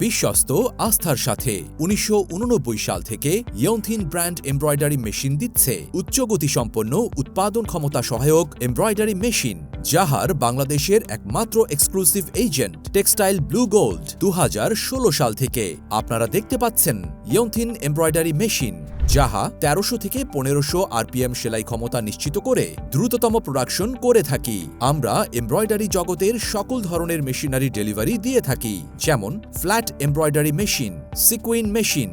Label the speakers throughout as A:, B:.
A: বিশ্বস্ত আস্থার সাথে ১৯৮৯ সাল থেকে ইয়নথিন ব্র্যান্ড এমব্রয়ডারি মেশিন দিচ্ছে উচ্চ গতিসম্পন্ন উৎপাদন ক্ষমতা সহায়ক এমব্রয়ডারি মেশিন, যাহার বাংলাদেশের একমাত্র exclusive agent textile blue gold ২০১৬ সাল থেকে আপনারা দেখতে পাচ্ছেন ইয়নথিন এমব্রয়ডারি মেশিন, যাহা ১৩০০ থেকে ১৫০০ আরপিএম সেলাই ক্ষমতা নিশ্চিত করে দ্রুততম প্রোডাকশন করে থাকি। আমরা এমব্রয়ডারি জগতের সকল ধরনের মেশিনারি ডেলিভারি দিয়ে থাকি, যেমন flat embroidery machine, sequin machine,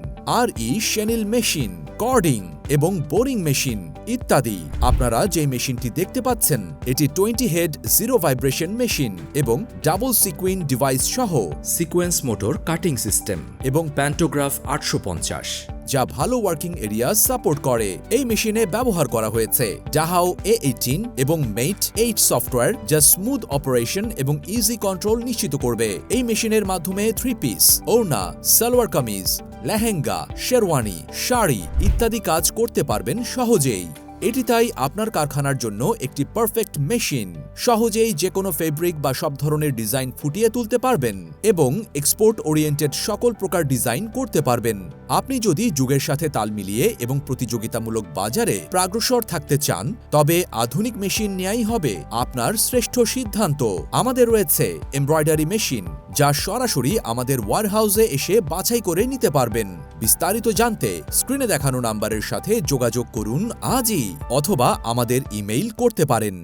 A: chenille machine, cording এবং বোরিং মেশিন ইত্যাদি। আপনারা যে মেশিনটি দেখতে পাচ্ছেন এটি 20 হেড জিরো ভাইব্রেশন মেশিন এবং ডাবল সিকুইন ডিভাইস সহ সিকোয়েন্স মোটর কাটিং সিস্টেম এবং প্যান্টোগ্রাফ ৮৫০, যা ভালো ওয়ার্কিং এরিয়া সাপোর্ট করে। এই মেশিনে ব্যবহার করা হয়েছে ডাহাও A18 এবং মেট 8 সফটওয়্যার, যা স্মুথ অপারেশন এবং ইজি কন্ট্রোল নিশ্চিত করবে। এই মেশিনের মাধ্যমে 3 পিস, ওড়না, সালোয়ার কামিজ, লেহেঙ্গা, শেরওয়ানি, শাড়ি ইত্যাদি কাজ করতে পারবেন সহজেই। এটি তাই আপনার কারখানার জন্য একটি পারফেক্ট মেশিন। সহজেই যে কোনো ফেব্রিক বা সব ধরনের ডিজাইন ফুটিয়ে তুলতে পারবেন এবং এক্সপোর্ট ওরিয়েন্টেড সকল প্রকার ডিজাইন করতে পারবেন। আপনি যদি যুগের সাথে তাল মিলিয়ে এবং প্রতিযোগিতামূলক বাজারে প্রাগ্রসর থাকতে চান, তবে আধুনিক মেশিন নেয়াই হবে আপনার শ্রেষ্ঠ সিদ্ধান্ত। আমাদের রয়েছে এমব্রয়ডারি মেশিন, যা সরাসরি আমাদের ওয়ারহাউসে এসে বাছাই করে নিতে পারবেন। বিস্তারিত জানতে স্ক্রিনে দেখানো নাম্বারের সাথে যোগাযোগ করুন আজই, অথবা আমাদের ইমেইল করতে পারেন।